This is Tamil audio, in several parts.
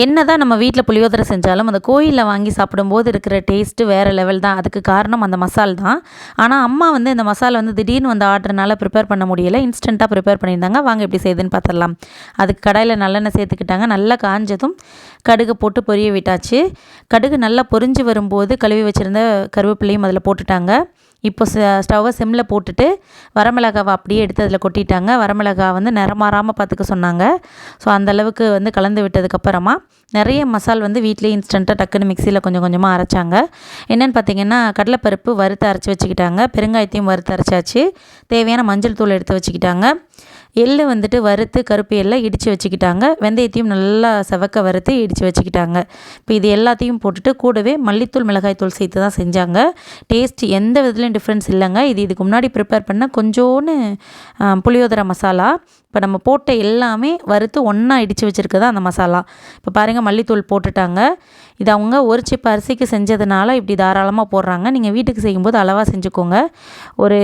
என்னதான் நம்ம வீட்ல புளியோதரை செஞ்சாலும், அந்த கோயில்ல வாங்கி சாப்பிடும்போது இருக்கிற டேஸ்ட்டு வேற லெவல் தான். அதுக்கு காரணம் அந்த மசால் தான். ஆனா, அம்மா வந்து இந்த மசாலா வந்து திடீர்னு வந்து ஆர்டர்னால ப்ரிப்பேர் பண்ண முடியல. இன்ஸ்டன்ட்டா ப்ரிப்பேர் பண்ணியிருந்தாங்க. வாங்க எப்படி செய்யுதுன்னு பார்த்துடலாம். அதுக்கு கடாயில நல்லெண்ணெய் சேர்த்துக்கிட்டாங்க. நல்லா காஞ்சதும் கடுகு போட்டு பொரிய விட்டாச்சு. கடுகு நல்லா பொரிஞ்சு வரும்போது கழுவி வச்சிருந்த கருவேப்பிலையும் அதில போட்டுட்டாங்க. இப்போ ஸ்டவ்வை சிம்மில் போட்டுட்டு வரமிளகாவை அப்படியே எடுத்து அதில் கொட்டிட்டாங்க. வரமிளகா வந்து நிறம் மாறாமல் பார்த்துக்க சொன்னாங்க. ஸோ அந்தளவுக்கு வந்து கலந்து விட்டதுக்கப்புறமா நிறைய மசால் வந்து வீட்டிலேயே இன்ஸ்டண்ட்டாக டக்குன்னு மிக்சியில் கொஞ்சம் கொஞ்சமாக அரைச்சாங்க. என்னென்னு பார்த்தீங்கன்னா கடலைப்பருப்பு வறுத்து அரைச்சி வச்சுக்கிட்டாங்க. பெருங்காயத்தையும் வறுத்து அரைச்சாச்சு. தேவையான மஞ்சள் தூள் எடுத்து வச்சுக்கிட்டாங்க. எள்ளு வந்துட்டு வறுத்து கருப்பு எள்ளை இடித்து வச்சுக்கிட்டாங்க. வெந்தயத்தையும் நல்லா செவக்க வறுத்து இடித்து வச்சுக்கிட்டாங்க. இப்போ இது எல்லாத்தையும் போட்டுட்டு கூடவே மல்லித்தூள் மிளகாய்த்தூள் சேர்த்து தான் செஞ்சாங்க. டேஸ்ட் எந்த விதத்துலையும் டிஃப்ரென்ஸ் இல்லைங்க. இதுக்கு முன்னாடி ப்ரிப்பேர் பண்ண கொஞ்சோன்னு புளியோதரை மசாலா. இப்போ நம்ம போட்ட எல்லாமே வறுத்து ஒன்றா இடித்து வச்சுருக்குது அந்த மசாலா. இப்போ பாருங்கள் மல்லித்தூள் போட்டுட்டாங்க. இது அவங்க ஒரு சிப் அரிசிக்கு செஞ்சதுனால இப்படி தாராளமாக போடுறாங்க. நீங்கள் வீட்டுக்கு செய்யும்போது அளவாக செஞ்சுக்கோங்க. ஒரு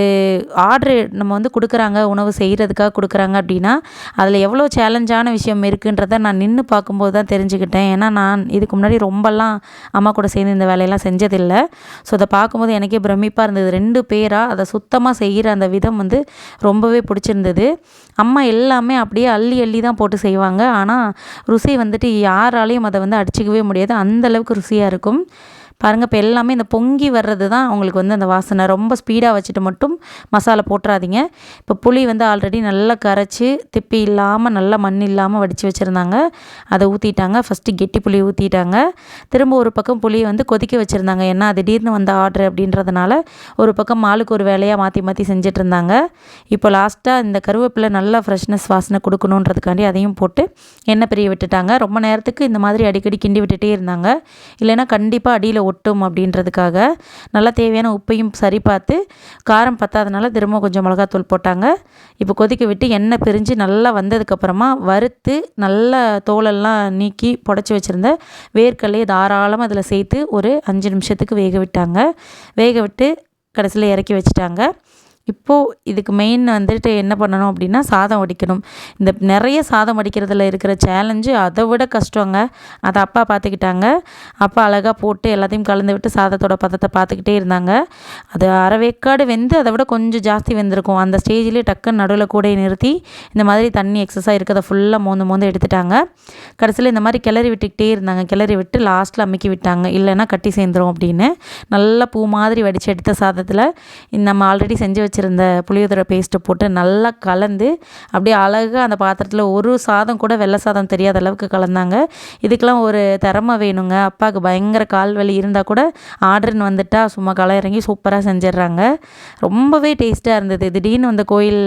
ஆர்டரு நம்ம வந்து கொடுக்குறாங்க, உணவு செய்கிறதுக்காக கொடுக்குறாங்க அப்படின்னா அதில் எவ்வளோ சேலஞ்சான விஷயம் இருக்குன்றதை நான் நின்று பார்க்கும்போது தான் தெரிஞ்சுக்கிட்டேன். ஏன்னா நான் இதுக்கு முன்னாடி ரொம்பலாம் அம்மா கூட சேர்ந்து இந்த வேலையெல்லாம் செஞ்சதில்லை. ஸோ அதை பார்க்கும்போது எனக்கே பிரமிப்பாக இருந்தது. 2 பேராக அதை சுத்தமாக செய்கிற அந்த விதம் வந்து ரொம்பவே பிடிச்சிருந்தது. அம்மா எல்லாமே அப்படியே அள்ளி அள்ளி தான் போட்டு செய்வாங்க. ஆனால் ருசி வந்துட்டு யாராலையும் அதை வந்து அடிச்சிக்கவே முடியாது. அந்த அளவுக்கு ருசியாக இருக்கும். பாருங்கள், இப்போ எல்லாமே இந்த பொங்கி வர்றது தான் உங்களுக்கு வந்து அந்த வாசனை. ரொம்ப ஸ்பீடாக வச்சுட்டு மட்டும் மசாலா போட்டுறாதீங்க. இப்போ புளி வந்து ஆல்ரெடி நல்லா கரைச்சி திப்பி இல்லாமல் நல்லா மண் இல்லாமல் வடித்து வச்சுருந்தாங்க. அதை ஊற்றிட்டாங்க. ஃபஸ்ட்டு கெட்டி புளி ஊற்றிட்டாங்க. திரும்ப ஒரு பக்கம் புளியை வந்து கொதிக்க வச்சுருந்தாங்க. ஏன்னா திடீர்னு வந்த ஆர்டர் அப்படின்றதுனால ஒரு பக்கம் ஆளுக்கு ஒரு வேலையாக மாற்றி மாற்றி செஞ்சுட்டு இருந்தாங்க. இப்போ லாஸ்ட்டாக இந்த கருவேப்பிலை நல்லா ஃப்ரெஷ்னஸ் வாசனை கொடுக்கணுன்றதுக்காண்டி அதையும் போட்டு எண்ணெய் பிரிய விட்டுட்டாங்க. ரொம்ப நேரத்துக்கு இந்த மாதிரி அடிக்கடி கிண்டி விட்டுட்டே இருந்தாங்க. இல்லைன்னா கண்டிப்பாக அடியில் ஒட்டும் அப்படின்றதுக்காக நல்லா தேவையான உப்பையும் சரி பார்த்து காரம் பத்தாதனால திரும்ப கொஞ்சம் மிளகாத்தூள் போட்டாங்க. இப்போ கொதிக்க விட்டு எண்ணெய் பிரிஞ்சு நல்லா வந்ததுக்கப்புறமா வறுத்து நல்லா தோலெல்லாம் நீக்கி புடச்சி வச்சுருந்த வேர்க்கடலையை தாராளமாக அதில் சேர்த்து ஒரு 5 நிமிஷத்துக்கு வேக விட்டாங்க. வேக விட்டு கடைசியில் இறக்கி வச்சுட்டாங்க. இப்போது இதுக்கு மெயின் வந்துட்டு என்ன பண்ணணும் அப்படின்னா சாதம் வடிக்கணும். இந்த நிறைய சாதம் வடிக்கிறதுல இருக்கிற சேலஞ்சு அதை விட கஷ்டங்க. அதை அப்பா பார்த்துக்கிட்டாங்க. அப்பா அழகாக போட்டு எல்லாத்தையும் கலந்து விட்டு சாதத்தோட பதத்தை பார்த்துக்கிட்டே இருந்தாங்க. அது அரைவேக்காடு வெந்து அதை விட கொஞ்சம் ஜாஸ்தி வெந்திருக்கும். அந்த ஸ்டேஜ்லேயே டக்குன்னு நடுவில் கூடையை நிறுத்தி இந்த மாதிரி தண்ணி எக்ஸஸாக இருக்கிறத ஃபுல்லாக மோந்து எடுத்துட்டாங்க. கடைசியில் இந்த மாதிரி கிளறி விட்டுக்கிட்டே இருந்தாங்க. கிளறி விட்டு லாஸ்ட்டில் அமுக்கி விட்டாங்க. இல்லைன்னா கட்டி சேர்ந்துரும் அப்படின்னு. நல்லா பூ மாதிரி வடித்து எடுத்த சாதத்தில் நம்ம ஆல்ரெடி செஞ்சு வச்சுருந்த புளியோதரை பேஸ்ட்டை போட்டு நல்லா கலந்து அப்படியே அழகாக அந்த பாத்திரத்தில் ஒரு சாதம் கூட வெள்ளை சாதம் தெரியாத அளவுக்கு கலந்தாங்க. இதுக்கெல்லாம் ஒரு திறமை வேணுங்க. அப்பாவுக்கு பயங்கர கால் வலி இருந்தால் கூட ஆர்டர்னு வந்துட்டால் சும்மா களை இறங்கி சூப்பராக செஞ்சிடுறாங்க. ரொம்பவே டேஸ்ட்டாக இருந்தது. திடீர்னு வந்த கோயில்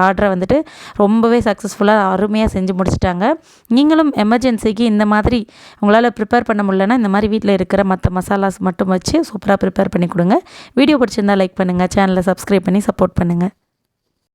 ஆர்டரை வந்துட்டு ரொம்பவே சக்ஸஸ்ஃபுல்லாக அருமையாக செஞ்சு முடிச்சிட்டாங்க. நீங்களும் எமர்ஜென்சிக்கு இந்த மாதிரி உங்களால் ப்ரிப்பேர் பண்ண முடியலன்னா இந்த மாதிரி வீட்டில் இருக்கிற மற்ற மசாலாஸ் மட்டும் வச்சு சூப்பராக ப்ரிப்பேர் பண்ணி கொடுங்க. வீடியோ பிடிச்சிருந்தால் லைக் பண்ணுங்கள். சேனலை சப்ஸ்கிரைப் பண்ணி சப்போர்ட் பண்ணுங்கள்.